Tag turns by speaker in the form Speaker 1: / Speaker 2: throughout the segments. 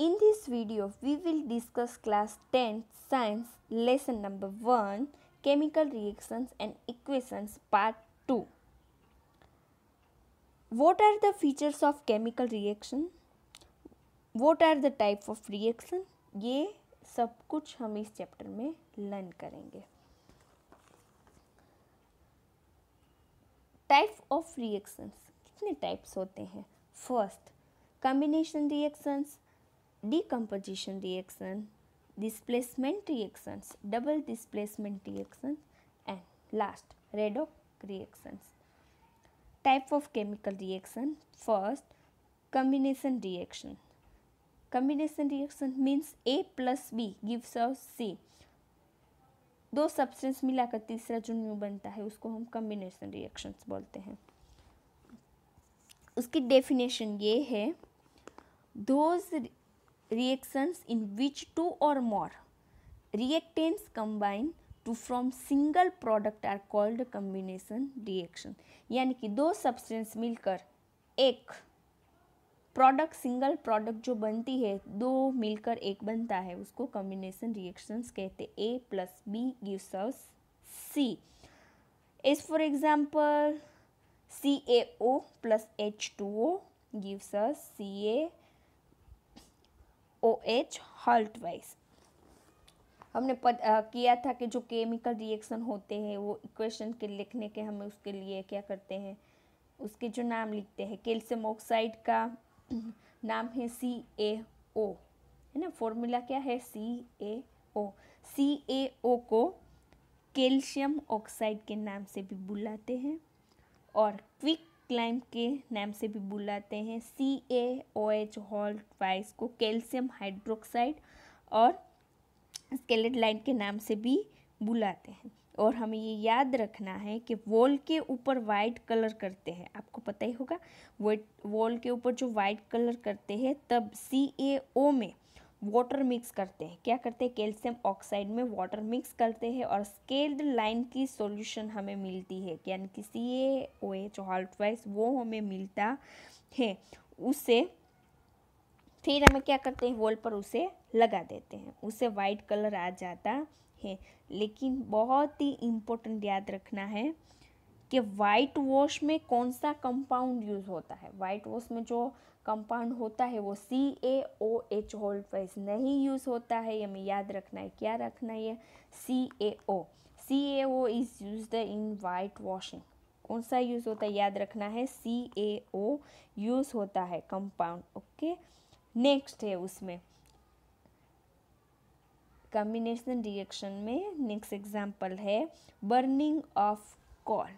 Speaker 1: In this video, we will discuss class 10 science lesson number 1 chemical reactions and equations part 2. What are the features of chemical reaction? What are the type of reaction? ये सब कुछ हम इस chapter में learn करेंगे. Type of reactions, कितने types होते हैं? First, combination reactions, decomposition reaction, displacement reactions, double displacement reactions, and last redox reactions. Type of chemical reaction. First, combination reaction. Combination reaction means A plus B gives us C. दो substance मिलाकर तीसरा जो new बनता है उसको हम combination reactions बोलते हैं. उसकी डेफिनेशन ये है, those reactions in which two or more reactants combine to form single product are called combination reaction. यानी कि दो सब्सटेंस मिलकर एक प्रोडक्ट, सिंगल प्रोडक्ट जो बनती है, दो मिलकर एक बनता है, उसको कॉम्बिनेशन रिएक्शंस कहते हैं. A plus B gives us C. As for example, CaO plus H2O gives us CaOH halt wise. हमने किया था कि जो केमिकल रिएक्शन होते हैं वो इक्वेशन के लिखने के हमें उसके लिए क्या करते हैं, उसके जो नाम लिखते हैं. कैल्शियम ऑक्साइड का नाम है CaO, है ना. फॉर्मूला क्या है? CaO. CaO को कैल्शियम ऑक्साइड के नाम से भी बुलाते हैं और क्विक क्लाइम के नाम से भी बुलाते हैं. CaOH हॉल्ट वाइज को कैल्शियम हाइड्रोक्साइड और स्केलेट लाइन के नाम से भी बुलाते हैं. और हमें ये याद रखना है कि वॉल के ऊपर वाइट कलर करते हैं, आपको पता ही होगा. वॉल के ऊपर जो वाइट कलर करते हैं तब CaO में वाटर मिक्स करते हैं. क्या करते हैं? कैल्शियम ऑक्साइड में वाटर मिक्स करते हैं और स्केल्ड लाइन की सॉल्यूशन हमें मिलती है, यानी कि CaOH हॉल्ट वाइज वो हमें मिलता है. उससे फिर हमें क्या करते हैं? वॉल पर उसे लगा देते हैं, उससे वाइट कलर आ जाता है. लेकिन बहुत ही इम्पोर्टेंट याद रखना है कि वाइट वॉश में कौन सा कंपाउंड यूज़ होता है. वाइट वॉश में जो कंपाउंड होता है वो CaOH हॉल्ट वाइज नहीं यूज़ होता है. हमें याद रखना है. क्या रखना है? CaO. CaO is used in white washing. कौन सा यूज़ होता है? याद रखना है, CaO यूज़ होता है कंपाउंड. ओके. नेक्स्ट है उसमें कॉम्बिनेशन रिएक्शन में नेक्स्ट एग्जांपल है burning of coal.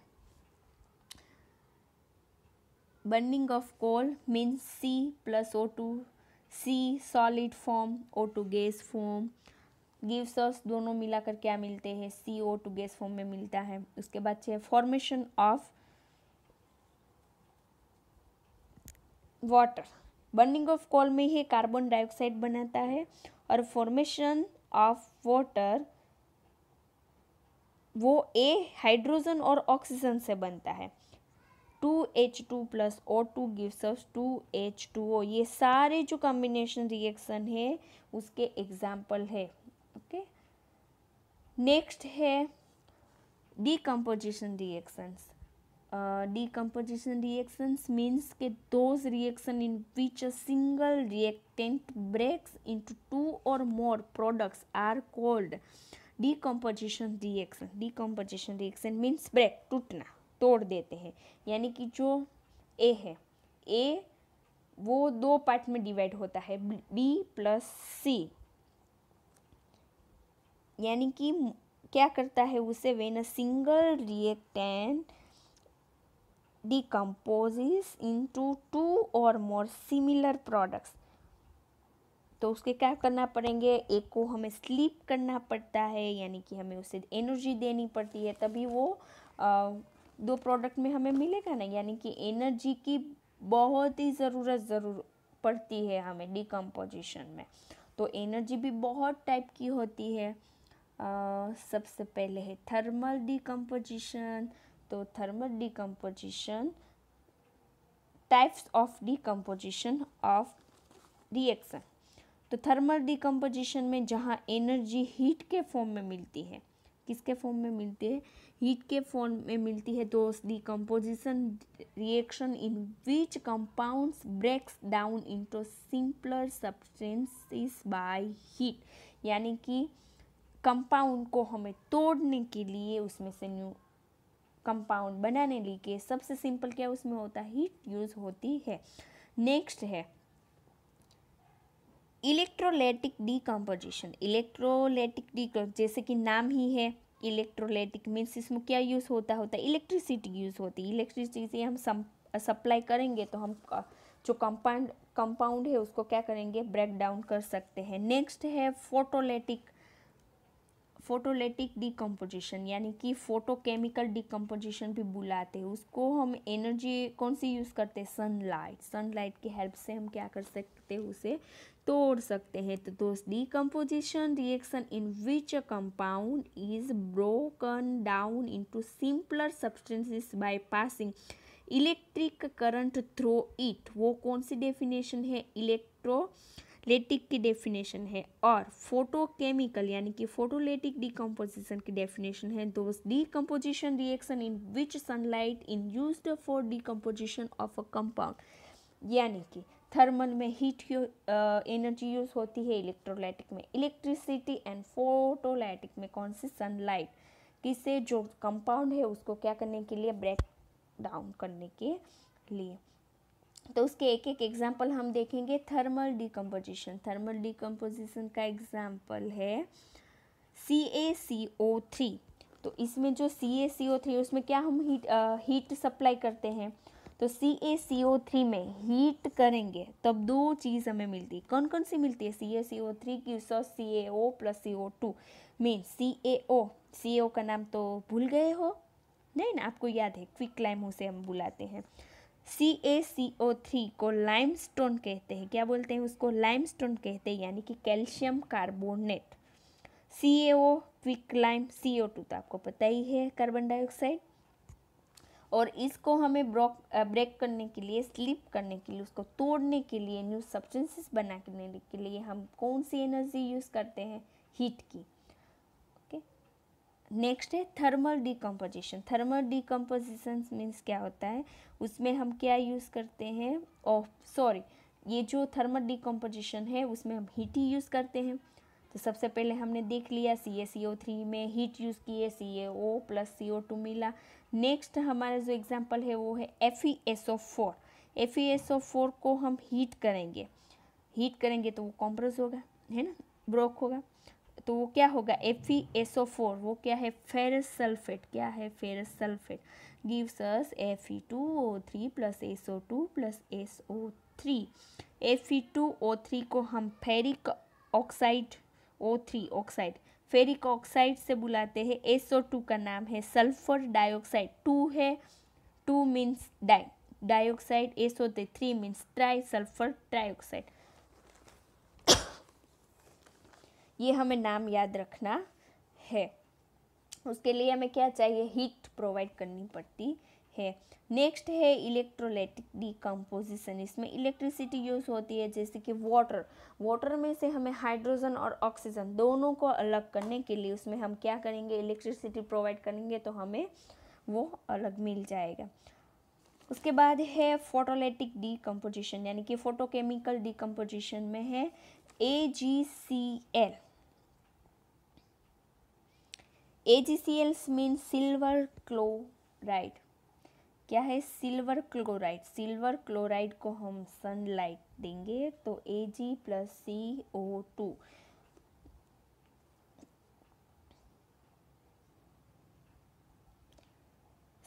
Speaker 1: Burning of coal means C plus O2, C solid form, O2 gas form gives us, दोनों मिलाकर क्या मिलते हैं? CO2 गैस फॉर्म में मिलता है. उसके बाद है formation of water. Burning of coal में ही कार्बन डाइऑक्साइड बनाता है और फॉर्मेशन ऑफ वाटर वो A हाइड्रोजन और ऑक्सीजन से बनता है. 2H2 plus O2 gives us 2H2O. ये सारे जो कॉम्बिनेशन रिएक्शन है उसके एग्जाम्पल है. ओके. नेक्स्ट है decomposition reactions. Decomposition reactions means के those reaction in which a single reactant breaks into two or more products are called decomposition reaction. Decomposition reaction means break, टूटना, तोड़ देते हैं. यानी कि जो A है, A वो दो पार्ट में डिवाइड होता है, B plus C. यानी कि क्या करता है उसे? when a single reactant decomposes into two or more similar products. तो उसके क्या करना पड़ेंगे? एक को हमें स्लीप करना पड़ता है, यानी कि हमें उसे एनर्जी देनी पड़ती है, तभी वो दो प्रोडक्ट में हमें मिलेगा ना. यानी कि एनर्जी की बहुत ही ज़रूरत पड़ती है हमें डिकम्पोजिशन में. तो एनर्जी भी बहुत टाइप की होती है. सबसे पहले है थर्मल डिकम्पोजिशन. तो thermal decomposition, types of decomposition of reaction. तो थर्मल डिकम्पोजिशन में जहाँ एनर्जी हीट के फॉर्म में मिलती है, किसके फॉर्म में मिलती है, हीट के फॉर्म में मिलती है, those decomposition reaction in which compounds breaks down into simpler substances by heat, यानी कि कंपाउंड को हमें तोड़ने के लिए, उसमें से न्यू कंपाउंड बनाने के लिए सबसे सिंपल क्या उसमें होता है, हीट यूज होती है। नेक्स्ट है इलेक्ट्रोलाइटिक डिकम्पोजिशन। इलेक्ट्रोलाइटिक जैसे कि नाम ही है इलेक्ट्रोलाइटिक मीन्स इसमें क्या यूज़ होता है इलेक्ट्रिसिटी यूज़ होती है। इलेक्ट्रिसिटी हम सप्लाई करेंगे तो हम जो कंपाउंड है उसको क्या करेंगे, ब्रेक डाउन कर सकते हैं। नेक्स्ट है फोटोलाइटिक डिकम्पोजिशन, यानी कि फोटोकेमिकल डिकम्पोजिशन भी बुलाते हैं उसको। हम एनर्जी कौन सी यूज़ करते हैं, सनलाइट की हेल्प से हम क्या कर सकते हैं, उसे तोड़ सकते हैं। तो दोस्त decomposition reaction in which a compound is broken down into simpler substances by passing electric current through it, वो कौन सी डेफिनेशन है, इलेक्ट्रोलाइटिक की डेफिनेशन है। और फोटोकेमिकल यानी कि फोटोलाइटिक डिकम्पोजिशन की डेफिनेशन है दोस्त decomposition reaction in which sunlight in used for decomposition of a compound, यानी कि थर्मल में हीट एनर्जी यूज होती है, इलेक्ट्रोलाइटिक में इलेक्ट्रिसिटी एंड फोटोलाइटिक में कौन सी, सनलाइट, किससे, जो कंपाउंड है उसको क्या करने के लिए, ब्रेक डाउन करने के लिए। तो उसके एक एक एग्जाम्पल हम देखेंगे। थर्मल डिकम्पोजिशन का एग्जाम्पल है CaCO3। तो इसमें जो CaCO3 उसमें क्या हम हीट सप्लाई करते हैं, तो CaCO3 में हीट करेंगे तब दो चीज़ हमें मिलती है। कौन कौन सी मिलती है, CaCO3 की CaO plus CO2 means CO का नाम तो भूल गए हो, नहीं ना, आपको याद है, क्विकलाइम उसे हम बुलाते हैं। CaCO3 को लाइमस्टोन कहते हैं, क्या बोलते हैं उसको, लाइमस्टोन कहते हैं, यानी कि calcium carbonate. CaO quicklime, CO2 तो आपको पता ही है, कार्बन डाइऑक्साइड। और इसको हमें ब्रेक करने के लिए, स्लिप करने के लिए, उसको तोड़ने के लिए, न्यू सब्सटेंसेस बनाने के लिए हम कौन सी एनर्जी यूज़ करते हैं, हीट की। ओके, नेक्स्ट है थर्मल डिकम्पोजिशन मीन्स क्या होता है, उसमें हम क्या यूज़ करते हैं, ये जो थर्मल डिकम्पोजिशन है उसमें हम हीट ही यूज़ करते हैं। तो सबसे पहले हमने देख लिया CaCO3 में हीट यूज़ किए, CaO प्लस CO2 मिला। नेक्स्ट हमारा जो एग्जांपल है वो है FeSO4। FeSO4 को हम हीट करेंगे तो वो कॉम्प्रेस होगा, है ना, ब्रोक होगा, तो वो क्या होगा, FeSO4 वो क्या है, फेरस सल्फेट, क्या है, ferrous sulphate, gives us Fe2O3 plus SO2 plus SO3। Fe2O3 को हम ferric oxide O3 ferric oxide से बुलाते हैं। SO2 का नाम है सल्फर डाइऑक्साइड, 2 है, 2 means dioxide, SO3 means try sulphur trioxide. ये हमें नाम याद रखना है। उसके लिए हमें क्या चाहिए, हीट प्रोवाइड करनी पड़ती है। नेक्स्ट है इलेक्ट्रोलाइटिक डिकम्पोजिशन। इसमें इलेक्ट्रिसिटी यूज़ होती है, जैसे कि वाटर में से हमें हाइड्रोजन और ऑक्सीजन दोनों को अलग करने के लिए उसमें हम क्या करेंगे, इलेक्ट्रिसिटी प्रोवाइड करेंगे तो हमें वो अलग मिल जाएगा। उसके बाद है फोटोलाइटिक डिकम्पोजिशन, यानी कि फोटोकेमिकल डिकम्पोजिशन में है AgCl। AgCl mean silver chloride, क्या है, सिल्वर क्लोराइड को हम सनलाइट देंगे तो Ag प्लस CO2।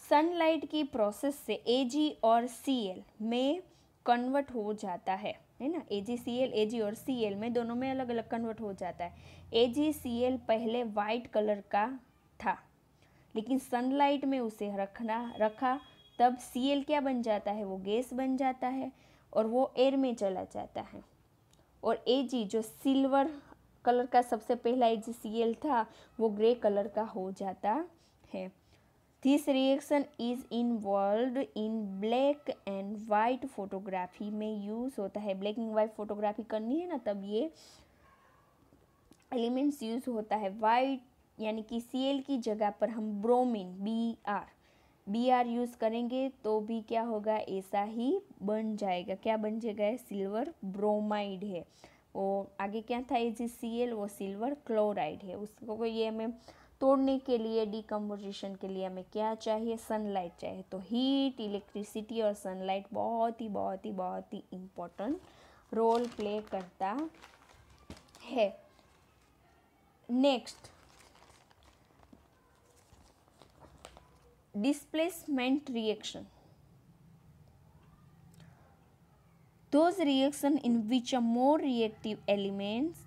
Speaker 1: सनलाइट की प्रोसेस से Ag और Cl में कन्वर्ट हो जाता है ना, Ag और Cl में दोनों में अलग अलग कन्वर्ट हो जाता है। AgCl पहले वाइट कलर का था, लेकिन सनलाइट में उसे रखा तब Cl क्या बन जाता है, वो गैस बन जाता है और वो एयर में चला जाता है। और Ag जो सिल्वर कलर का सबसे पहला AgCl था वो ग्रे कलर का हो जाता है। This reaction is involve in black and white photography में यूज होता है। ब्लैक एंड वाइट फोटोग्राफी करनी है ना, तब ये एलिमेंट्स यूज होता है। वाइट यानी कि Cl की जगह पर हम ब्रोमीन Br यूज़ करेंगे तो भी क्या होगा, ऐसा ही बन जाएगा। क्या बन जाएगा, सिल्वर ब्रोमाइड है। वो आगे क्या था AgCl, वो सिल्वर क्लोराइड है। उसको ये हमें तोड़ने के लिए, डिकम्पोजिशन के लिए हमें क्या चाहिए, सनलाइट चाहिए। तो हीट, इलेक्ट्रिसिटी और सनलाइट बहुत ही इम्पोर्टेंट रोल प्ले करता है। Next, displacement reaction. Those reactions in which a more reactive elements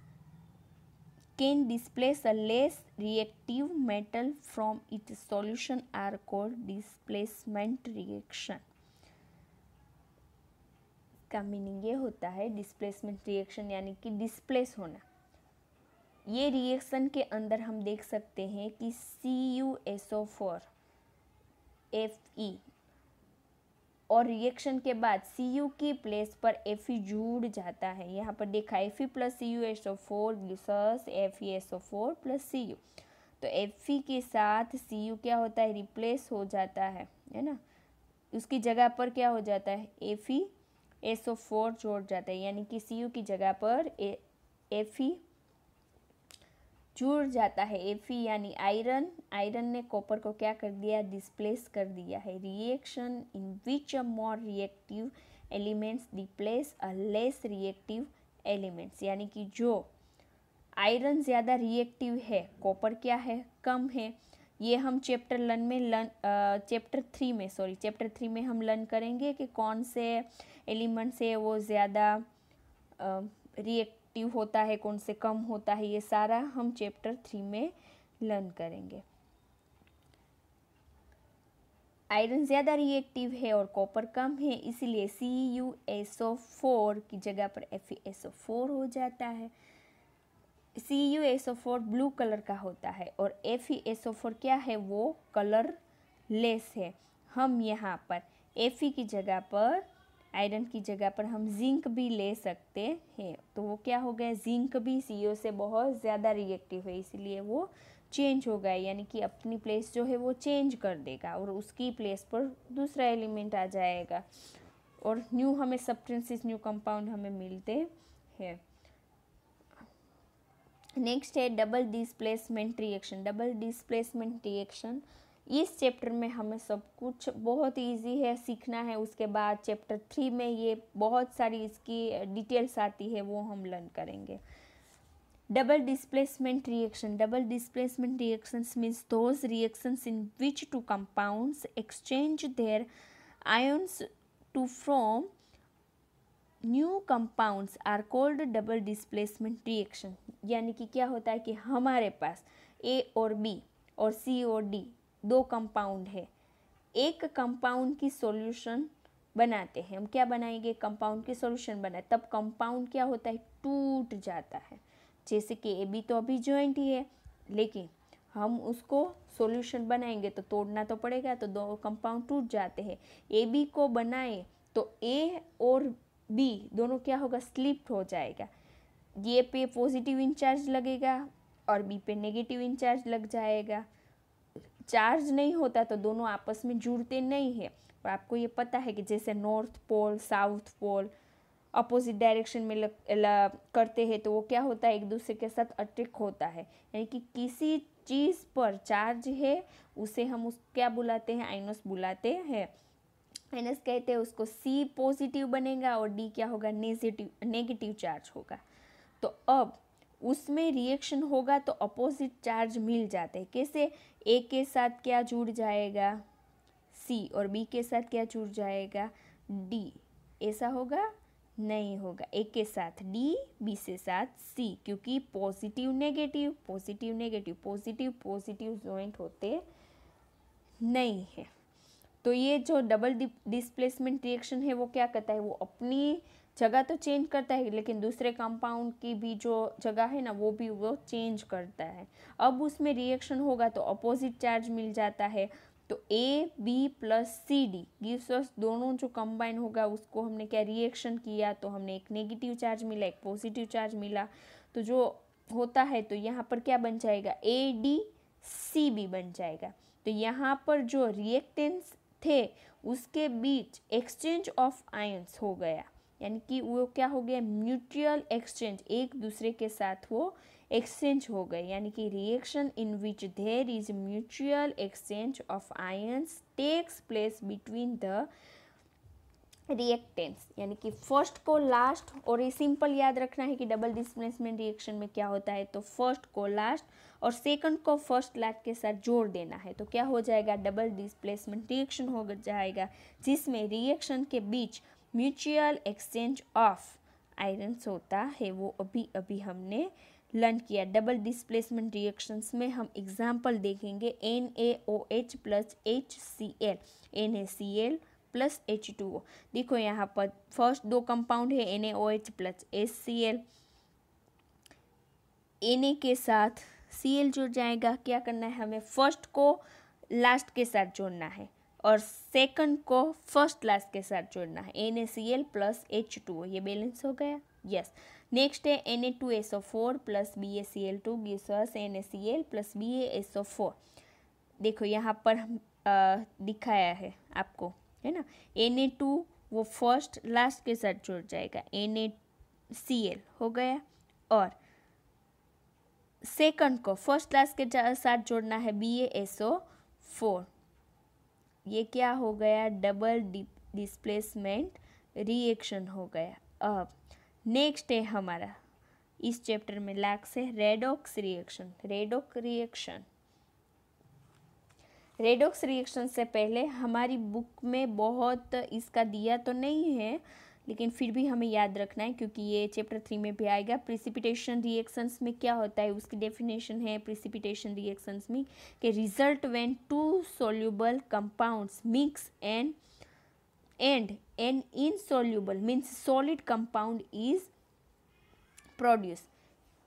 Speaker 1: can displace a less reactive metal from its solution are called displacement reaction. का meaning ये होता है displacement reaction यानी कि displace होना। ये रिएक्शन के अंदर हम देख सकते हैं कि CuSO4 Fe और रिएक्शन के बाद Cu की प्लेस पर Fe जुड़ जाता है। यहाँ पर देखा Fe plus CuSO4 gives us FeSO4 plus Cu। तो Fe के साथ Cu क्या होता है, रिप्लेस हो जाता है ना। उसकी जगह पर क्या हो जाता है, FeSO4 जोड़ जाता है, यानी कि Cu की जगह पर Fe जुड़ जाता है। Fe यानी आयरन ने कॉपर को क्या कर दिया, डिस्प्लेस कर दिया है। Reaction in which a more reactive elements डिप्लेस a less reactive elements, यानी कि जो आयरन ज़्यादा रिएक्टिव है, कॉपर क्या है, कम है। ये हम चैप्टर थ्री में हम लर्न करेंगे कि कौन से एलिमेंट्स है वो ज़्यादा रिएक्टिव होता है, कौन से कम होता है। ये सारा हम चैप्टर 3 में लर्न करेंगे। आयरन ज़्यादा रिएक्टिव है और कॉपर कम है, इसलिए CuSO4 की जगह पर FeSO4 हो जाता है। CuSO4 ब्लू कलर का होता है और FeSO4 क्या है, वो कलरलेस है। हम यहाँ पर Fe की जगह पर, आयरन की जगह पर हम जिंक भी ले सकते हैं। तो वो क्या हो गया, जिंक भी CO से बहुत ज़्यादा रिएक्टिव है, इसलिए वो चेंज हो गया, यानी कि अपनी प्लेस जो है वो चेंज कर देगा और उसकी प्लेस पर दूसरा एलिमेंट आ जाएगा और न्यू हमें सब्सटेंसेस, न्यू कंपाउंड हमें मिलते हैं। नेक्स्ट है double displacement reaction. Double displacement reaction इस चैप्टर में हमें सब कुछ बहुत इजी है, सीखना है। उसके बाद चैप्टर 3 में ये बहुत सारी इसकी डिटेल्स आती है, वो हम लर्न करेंगे। Double displacement reaction. Double displacement reactions means those reactions in which two compounds exchange their ions to form new compounds are called double displacement reaction. यानी कि क्या होता है कि हमारे पास A और B और C और D दो कंपाउंड है, एक कंपाउंड की सॉल्यूशन बनाते हैं। हम क्या बनाएंगे, कंपाउंड की सॉल्यूशन बनाए, तब कंपाउंड क्या होता है, टूट जाता है। जैसे कि AB तो अभी जॉइंट ही है, लेकिन हम उसको सॉल्यूशन बनाएंगे तो तोड़ना तो पड़ेगा, तो दो कंपाउंड टूट जाते हैं। AB को बनाए तो A और B दोनों क्या होगा, स्लिप हो जाएगा। ये पे पॉजिटिव इंचार्ज लगेगा और B पे नेगेटिव इंचार्ज लग जाएगा। चार्ज नहीं होता तो दोनों आपस में जुड़ते नहीं है। और आपको ये पता है कि जैसे north pole south pole opposite direction में करते हैं तो वो क्या होता है, एक दूसरे के साथ अटैक होता है। यानी कि किसी चीज़ पर चार्ज है उसे हम उस क्या बुलाते हैं, आइनस बुलाते हैं। आइनस कहते हैं उसको। C पॉजिटिव बनेगा और D क्या होगा, नेगेटिव चार्ज होगा। तो अब उसमें रिएक्शन होगा तो अपोजिट चार्ज मिल जाते हैं। कैसे, A के साथ क्या जुड़ जाएगा, C, और B के साथ क्या जुड़ जाएगा, D। ऐसा होगा, नहीं होगा। A के साथ D, B से साथ C, क्योंकि positive negative positive negative positive positive joint होते नहीं है। तो ये जो डबल डिस्प्लेसमेंट रिएक्शन है वो क्या करता है, वो अपनी जगह तो चेंज करता है लेकिन दूसरे कंपाउंड की भी जो जगह है ना वो भी वो चेंज करता है। अब उसमें रिएक्शन होगा तो अपोजिट चार्ज मिल जाता है, तो A B plus C D gives us, दोनों जो कंबाइन होगा उसको हमने क्या रिएक्शन किया तो हमने एक नेगेटिव चार्ज मिला, एक पॉजिटिव चार्ज मिला। तो जो होता है तो यहाँ पर क्या बन जाएगा, ए डी सी बी बन जाएगा। तो यहाँ पर जो रिएक्टेंस थे उसके बीच एक्सचेंज ऑफ आयंस हो गया, यानी कि वो क्या हो गया, म्यूचुअल एक्सचेंज, एक दूसरे के साथ वो एक्सचेंज हो गए, यानी कि reaction in which there is mutual exchange of ions takes place between the reactants, यानी कि फर्स्ट को लास्ट, और ये सिंपल याद रखना है कि डबल डिस्प्लेसमेंट रिएक्शन में क्या होता है, तो फर्स्ट को लास्ट और सेकंड को फर्स्ट लास्ट के साथ जोड़ देना है, तो क्या हो जाएगा, डबल डिस्प्लेसमेंट रिएक्शन हो जाएगा, जिसमें रिएक्शन के बीच म्यूचुअल एक्सचेंज ऑफ आयरन्स होता है। वो अभी अभी हमने लर्न किया। डबल डिस्प्लेसमेंट रिएक्शंस में हम एग्जाम्पल देखेंगे, NaOH plus HCl, NaCl plus H2O। देखो यहाँ पर फर्स्ट दो कंपाउंड है NaOH प्लस HCl, Na के साथ Cl जुड़ जाएगा। क्या करना है हमें, फर्स्ट को लास्ट के साथ जोड़ना है और सेकंड को फर्स्ट लास्ट के साथ जोड़ना है, NaCl प्लस H2O, ये बैलेंस हो गया, यस। नेक्स्ट है Na2SO4 plus BaCl2 gives us NaCl plus BaSO4। देखो यहाँ पर दिखाया है आपको, है ना, Na2 वो फर्स्ट लास्ट के साथ जुड़ जाएगा, NaCl हो गया, और सेकंड को फर्स्ट लास्ट के साथ जोड़ना है BaSO4। ये क्या हो गया, डबल डिस्प्लेसमेंट रिएक्शन हो गया। अब नेक्स्ट है हमारा इस चैप्टर में लास्ट है रेडॉक्स रिएक्शन। रेडॉक्स रिएक्शन से पहले हमारी बुक में बहुत इसका दिया तो नहीं है, लेकिन फिर भी हमें याद रखना है क्योंकि ये चैप्टर 3 में भी आएगा। प्रिसिपिटेशन रिएक्शंस में क्या होता है उसकी डेफिनेशन है, प्रिसिपिटेशन रिएक्शंस में कि result when two soluble compounds mix and an insoluble means solid compound is produce.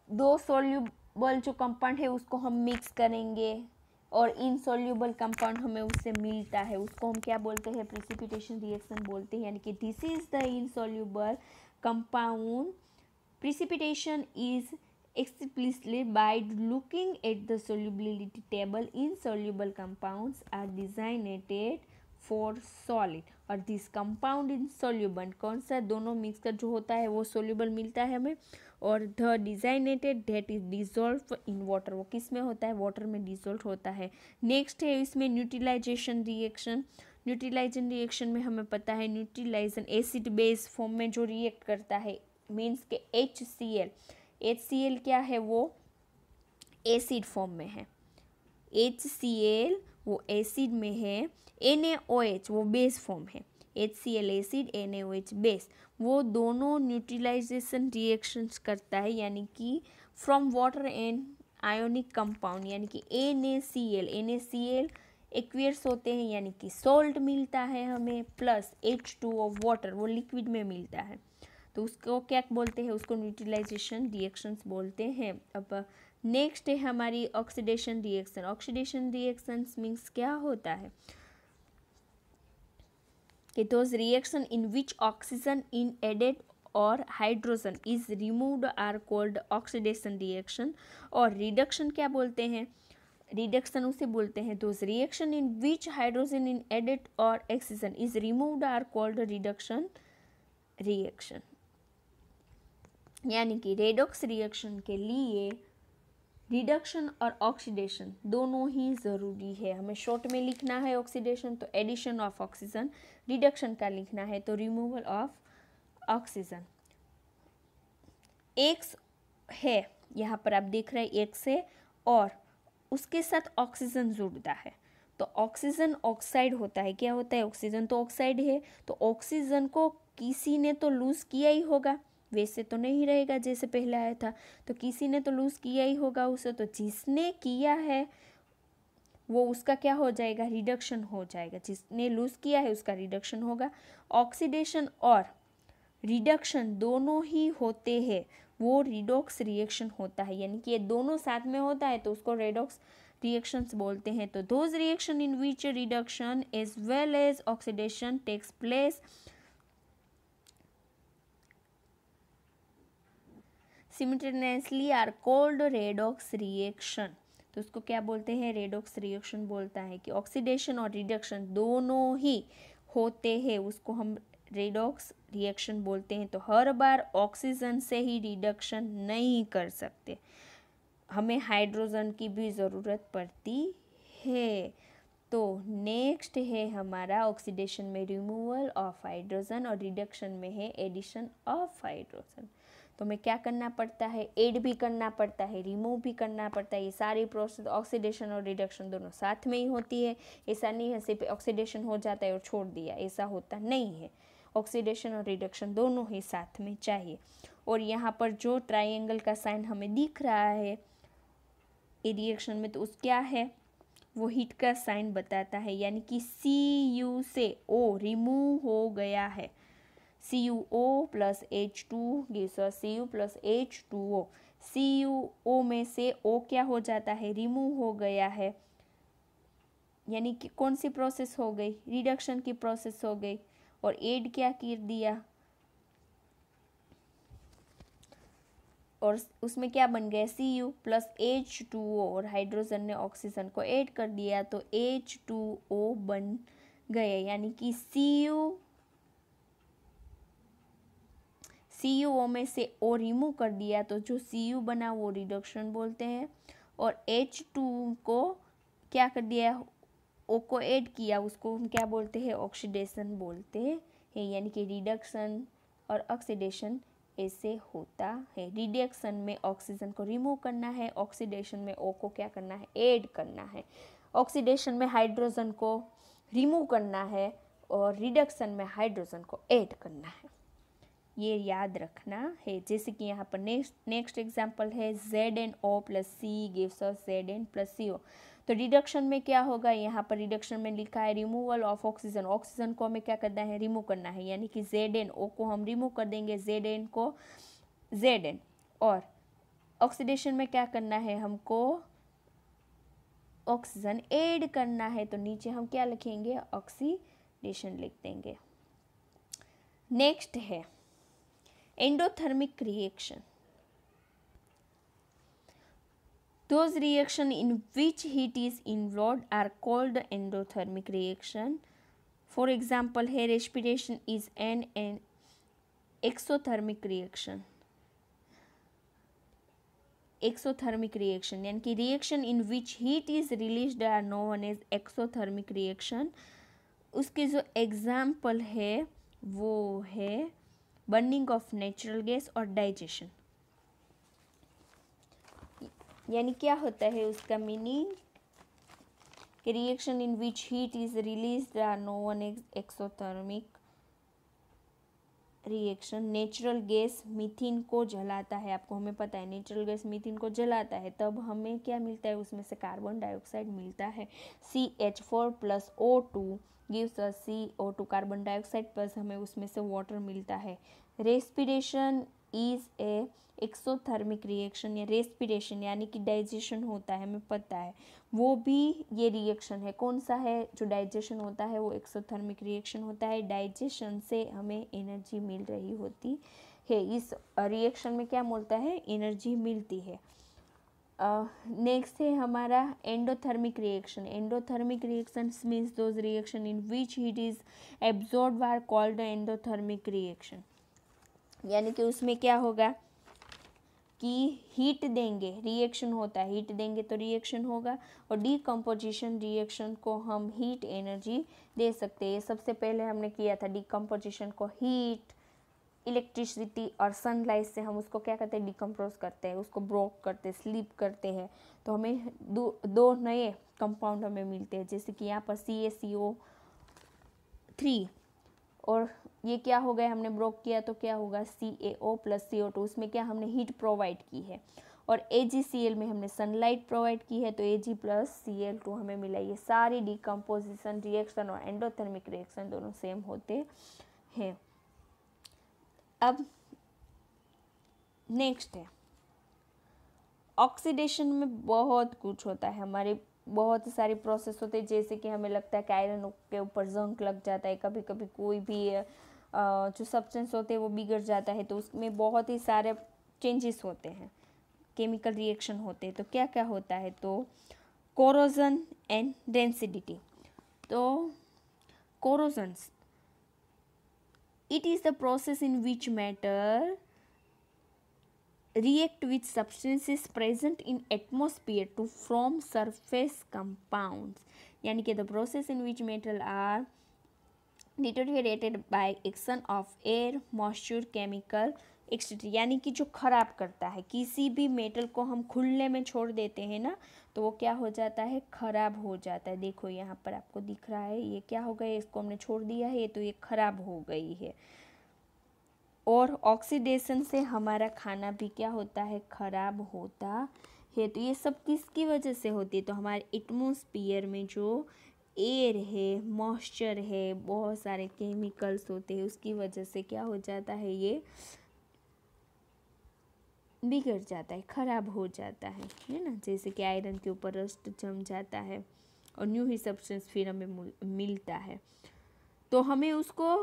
Speaker 1: दो सोल्यूबल जो कंपाउंड है उसको हम मिक्स करेंगे और इनसोल्यूबल कंपाउंड हमें उससे मिलता है, उसको हम क्या बोलते हैं, प्रिसिपिटेशन रिएक्शन बोलते हैं, यानी कि this is the insoluble compound. Precipitation is explicitly by looking at the solubility table, insoluble compounds are designated for solid और this compound insoluble कौन सा, दोनों मिक्सकर जो होता है वो soluble मिलता है हमें, और the designated that is dissolved in water वो किस में होता है, water में dissolved होता है। नेक्स्ट है इसमें न्यूट्रलाइजेशन रिएक्शन। न्यूट्रलाइजेशन रिएक्शन में हमें पता है न्यूट्रलाइजेशन एसिड बेस फॉर्म में जो रिएक्ट करता है मीन्स के HCl क्या है, वो एसिड फॉर्म में है, HCl वो एसिड में है, NaOH वो बेस फॉर्म है, HCl एसिड NaOH बेस, वो दोनों न्यूट्रलाइजेशन रिएक्शंस करता है, यानी कि from water and ionic compound, यानी कि NaCl एक्वियर्स होते हैं, यानी कि सॉल्ट मिलता है हमें, प्लस H2O वाटर वो लिक्विड में मिलता है, तो उसको क्या बोलते हैं, उसको न्यूट्रलाइजेशन रिएक्शंस बोलते हैं। अब नेक्स्ट है हमारी oxidation reaction. Oxidation reactions means क्या होता है कि those reaction in which oxygen in added और hydrogen is removed are called oxidation reaction. और रिडक्शन क्या बोलते हैं, रिडक्शन उसे बोलते हैं those reaction in which hydrogen in added और oxygen is removed are called reduction reaction. यानी कि रेडॉक्स रिएक्शन के लिए रिडक्शन और ऑक्सीडेशन दोनों ही ज़रूरी है। हमें शॉर्ट में लिखना है ऑक्सीडेशन तो एडिशन ऑफ ऑक्सीजन, रिडक्शन का लिखना है तो रिमूवल ऑफ ऑक्सीजन। एक्स है यहाँ पर आप देख रहे हैं एक्स है और उसके साथ ऑक्सीजन जुड़ता है तो ऑक्सीजन ऑक्साइड होता है। क्या होता है, ऑक्सीजन तो ऑक्साइड है, तो ऑक्सीजन को किसी ने तो लूज़ किया ही होगा, वैसे तो नहीं रहेगा जैसे पहले आया था, तो किसी ने तो लूज़ किया ही होगा उसे, तो जिसने किया है वो उसका क्या हो जाएगा, रिडक्शन हो जाएगा, जिसने लूज़ किया है उसका रिडक्शन होगा। ऑक्सीडेशन और रिडक्शन दोनों ही होते हैं, वो रिडॉक्स रिएक्शन होता है, यानी कि ये दोनों साथ में होता है तो उसको रेडॉक्स रिएक्शंस बोलते हैं। तो those reaction in which reduction as well as oxidation takes place simultaneously are called redox reaction. तो उसको क्या बोलते हैं? रेडॉक्स रिएक्शन बोलता है कि ऑक्सीडेशन और रिडक्शन दोनों ही होते हैं, उसको हम रेडॉक्स रिएक्शन बोलते हैं। तो हर बार ऑक्सीजन से ही रिडक्शन नहीं कर सकते, हमें हाइड्रोजन की भी ज़रूरत पड़ती है। तो नेक्स्ट है हमारा ऑक्सीडेशन में रिमूवल ऑफ हाइड्रोजन और रिडक्शन में है एडिशन ऑफ हाइड्रोजन। तो हमें क्या करना पड़ता है? ऐड भी करना पड़ता है, रिमूव भी करना पड़ता है। ये सारी प्रोसेस ऑक्सीडेशन और रिडक्शन दोनों साथ में ही होती है। ऐसा नहीं है सिर्फ ऑक्सीडेशन हो जाता है और छोड़ दिया, ऐसा होता नहीं है। ऑक्सीडेशन और रिडक्शन दोनों ही साथ में चाहिए। और यहाँ पर जो ट्राइंगल का साइन हमें दिख रहा है ए रिएक्शन में, तो उस क्या है? वो हीट का साइन बताता है, यानी कि Cu से O रिमूव हो गया है। CuO plus H2 gives us Cu plus H2O। CuO में से O क्या हो जाता है? रिमूव हो गया है, यानी कि कौन सी प्रोसेस हो गई? रिडक्शन की प्रोसेस हो गई। और एड क्या कर दिया? और उसमें क्या बन गया? Cu प्लस H2O और हाइड्रोजन ने ऑक्सीजन को ऐड कर दिया तो H2O बन गए, यानी कि CuO में से O रिमूव कर दिया तो जो Cu बना वो रिडक्शन बोलते हैं। और H2 को क्या कर दिया? O को ऐड किया, उसको हम क्या बोलते हैं? ऑक्सीडेशन बोलते हैं। यानी कि रिडक्शन और ऑक्सीडेशन ऐसे होता है। रिडक्शन में ऑक्सीजन को रिमूव करना है, ऑक्सीडेशन में O को क्या करना है? ऐड करना है। ऑक्सीडेशन में हाइड्रोजन को रिमूव करना है और रिडक्शन में हाइड्रोजन को ऐड करना है। ये याद रखना है। जैसे कि यहाँ पर नेक्स्ट एग्जाम्पल है ZnO plus C gives us Zn plus CO। तो रिडक्शन में क्या होगा? यहाँ पर रिडक्शन में लिखा है रिमूवल ऑफ ऑक्सीजन। ऑक्सीजन को हमें क्या करना है? रिमूव करना है, यानी कि ZnO को हम रिमूव कर देंगे, Zn को Zn। और ऑक्सीडेशन में क्या करना है? हमको ऑक्सीजन ऐड करना है, तो नीचे हम क्या लिखेंगे? ऑक्सीडेशन लिख देंगे। नेक्स्ट है endothermic reaction। Those reaction in which heat is involved are called endothermic reaction। For example है respiration is an exothermic reaction। exothermic reaction यानी कि reaction in which heat is released are known as exothermic reaction। उसके जो example है वो है burning of natural gas और digestion. यानी क्या होता है उसका meaning? Reaction in which heat is released are known as exothermic reaction. Natural gas methane को जलाता है, आपको हमें पता है नेचुरल गैस मीथेन को जलाता है, तब हमें क्या मिलता है? उसमें से कार्बन डाइऑक्साइड मिलता है। CH4 plus O2 gives us CO2 carbon dioxide plus हमें उसमें से वाटर मिलता है। Respiration is a exothermic reaction, या रेस्पिरेशन यानी कि डाइजेशन होता है, हमें पता है वो भी ये रिएक्शन है। कौन सा है? जो डाइजेशन होता है वो एक्सोथर्मिक रिएक्शन होता है। डाइजेशन से हमें एनर्जी मिल रही होती है। इस रिएक्शन में क्या मिलता है? एनर्जी मिलती है। नेक्स्ट है हमारा endothermic reaction. Endothermic reaction means those reaction in which heat is absorbed are called endothermic reaction. यानी कि उसमें क्या होगा कि हीट देंगे, रिएक्शन होता है, हीट देंगे तो रिएक्शन होगा। और डीकम्पोजिशन रिएक्शन को हम हीट एनर्जी दे सकते हैं। सबसे पहले हमने किया था डीकम्पोजिशन को, हीट, इलेक्ट्रिसिटी और सनलाइट से हम उसको क्या करते हैं? डिकम्पोज करते हैं, उसको ब्रोक करते हैं, स्लीप करते हैं, तो हमें दो नए कंपाउंड हमें मिलते हैं। जैसे कि यहाँ पर CaCO3 और ये क्या हो गया? हमने ब्रोक किया तो क्या होगा? CaO plus CO2। उसमें क्या हमने हीट प्रोवाइड की है। और AgCl में हमने सनलाइट प्रोवाइड की है तो Ag प्लस Cl2 हमें मिला। ये सारी डिकम्पोजिशन रिएक्शन और एंडोथर्मिक रिएक्शन दोनों सेम होते हैं। अब नेक्स्ट है ऑक्सीडेशन में बहुत कुछ होता है। हमारे बहुत सारी प्रोसेस होते हैं, जैसे कि हमें लगता है कि आयरन के ऊपर जंक लग जाता है, कभी कभी कोई भी जो सब्सटेंस होते हैं वो बिगड़ जाता है, तो उसमें बहुत ही सारे चेंजेस होते हैं, केमिकल रिएक्शन होते हैं। तो क्या क्या होता है, तो कोरोजन एंड डेंसिडिटी। तो कोरोजन्स, it is the process in which matter react with substances present in atmosphere to form surface compounds, यानी कि the process in which metal are deteriorated by action of air, moisture, chemical etcetera, यानी कि जो खराब करता है, किसी भी मेटल को हम खुले में छोड़ देते हैं ना, तो वो क्या हो जाता है, खराब हो जाता है। देखो यहाँ पर आपको दिख रहा है, ये क्या हो गया, इसको हमने छोड़ दिया है, तो ये खराब हो गई है। और ऑक्सीडेशन से हमारा खाना भी क्या होता है, खराब होता है। तो ये सब किसकी वजह से होती है, तो हमारे एटमॉस्फेयर में जो एयर है, मॉइस्चर है, बहुत सारे केमिकल्स होते हैं, उसकी वजह से क्या हो जाता है, ये बिगड़ जाता है, खराब हो जाता है ना। जैसे कि आयरन के ऊपर रस्ट जम जाता है और न्यू ही सब्सटेंस फिर हमें मिलता है। तो हमें उसको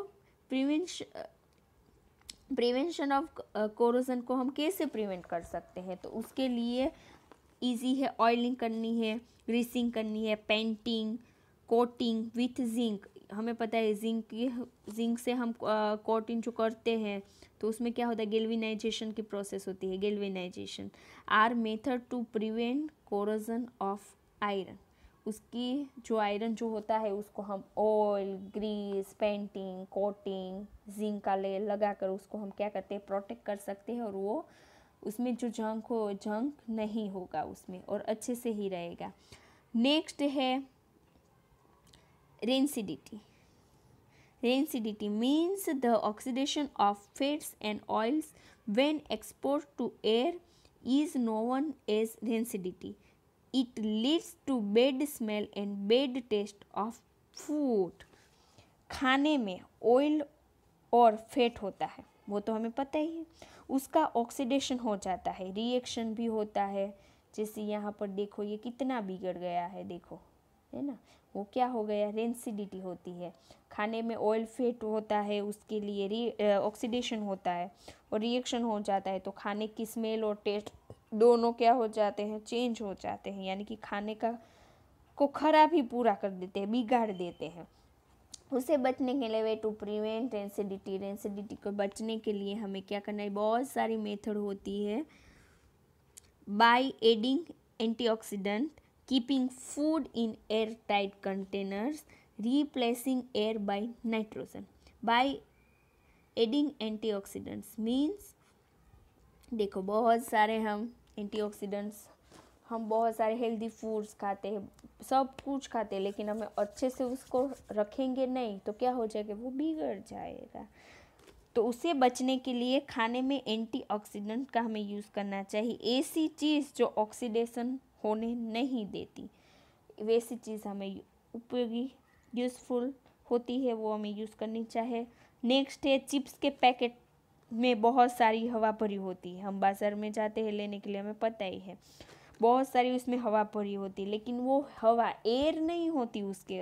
Speaker 1: प्रिवेंशन ऑफ कोरोजन को हम कैसे प्रिवेंट कर सकते हैं, तो उसके लिए इजी है, ऑयलिंग करनी है, ग्रीसिंग करनी है, पेंटिंग, कोटिंग विथ जिंक। हमें पता है जिंक से हम कोटिंग जो करते हैं, तो उसमें क्या होता है, गेल्वेनाइजेशन की प्रोसेस होती है, galvanization are method to prevent corrosion of iron. उसकी जो आयरन जो होता है उसको हम oil, grease, painting, coating, zinc का लेयर लगाकर उसको हम क्या करते हैं, प्रोटेक्ट कर सकते हैं, और वो उसमें जो जंक नहीं होगा उसमें, और अच्छे से ही रहेगा। नेक्स्ट है rancidity. Rancidity means the oxidation of fats and oils when exposed to air is known as rancidity. It leads to bad smell and bad taste of food. खाने में ऑयल और फैट होता है, वो तो हमें पता ही है, उसका ऑक्सीडेशन हो जाता है, रिएक्शन भी होता है। जैसे यहाँ पर देखो, ये कितना बिगड़ गया है, देखो है ना, वो क्या हो गया, रेंसिडिटी होती है। खाने में ऑयल फैट होता है, उसके लिए ऑक्सीडेशन होता है और रिएक्शन हो जाता है, तो खाने की स्मेल और टेस्ट दोनों क्या हो जाते हैं, चेंज हो जाते हैं, यानी कि खाने को खराब ही पूरा कर देते हैं, बिगाड़ देते हैं। उसे बचने के लिए, वे टू प्रिवेंट रेंसिडिटी को बचने के लिए हमें क्या करना है, बहुत सारी मेथड होती है। By adding antioxidant, keeping food in air tight containers, replacing air by nitrogen. By adding antioxidants means, देखो बहुत सारे हम एंटीऑक्सीडेंट्स, हम बहुत सारे हेल्दी फूड्स खाते हैं, सब कुछ खाते हैं, लेकिन हमें अच्छे से उसको रखेंगे नहीं तो क्या हो जाएगा, वो बिगड़ जाएगा। तो उसे बचने के लिए खाने में एंटीऑक्सीडेंट का हमें यूज़ करना चाहिए। ऐसी चीज़ जो ऑक्सीडेशन होने नहीं देती, वैसी चीज़ हमें उपयोगी, यूज़फुल होती है, वो हमें यूज़ करनी चाहिए। नेक्स्ट है, चिप्स के पैकेट में बहुत सारी हवा भरी होती है, हम बाज़ार में जाते हैं लेने के लिए, हमें पता ही है, बहुत सारी उसमें हवा भरी होती है, लेकिन वो हवा एयर नहीं होती उसके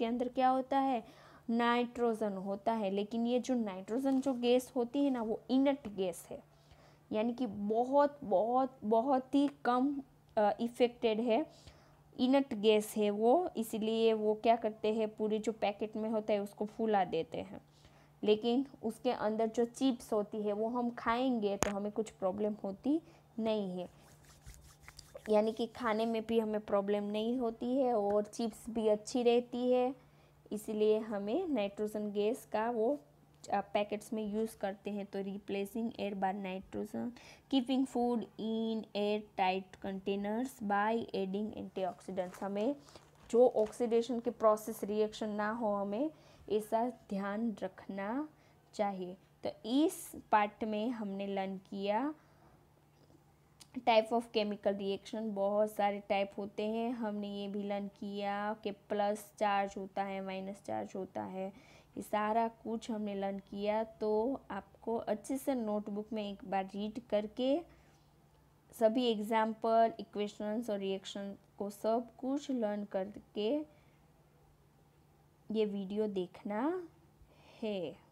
Speaker 1: अंदर क्या होता है, नाइट्रोजन होता है। लेकिन ये जो नाइट्रोजन जो गैस होती है ना, वो इनर्ट गैस है, यानी कि बहुत बहुत बहुत ही कम इफेक्टेड है, इनट गैस है वो, इसलिए वो क्या करते हैं, पूरे जो पैकेट में होता है उसको फुला देते हैं। लेकिन उसके अंदर जो चिप्स होती है वो हम खाएंगे तो हमें कुछ प्रॉब्लम होती नहीं है, यानी कि खाने में भी हमें प्रॉब्लम नहीं होती है और चिप्स भी अच्छी रहती है। इसलिए हमें नाइट्रोजन गैस का वो पैकेट्स में यूज़ करते हैं। तो replacing air by nitrogen, keeping food in air tight containers by adding antioxidants, हमें जो ऑक्सीडेशन के प्रोसेस रिएक्शन ना हो, हमें ऐसा ध्यान रखना चाहिए। तो इस पार्ट में हमने लर्न किया टाइप ऑफ केमिकल रिएक्शन, बहुत सारे टाइप होते हैं। हमने ये भी लर्न किया कि प्लस चार्ज होता है, माइनस चार्ज होता है, ये सारा कुछ हमने लर्न किया। तो आपको अच्छे से नोटबुक में एक बार रीड करके सभी एग्जाम्पल, इक्वेशंस और रिएक्शन को सब कुछ लर्न करके ये वीडियो देखना है।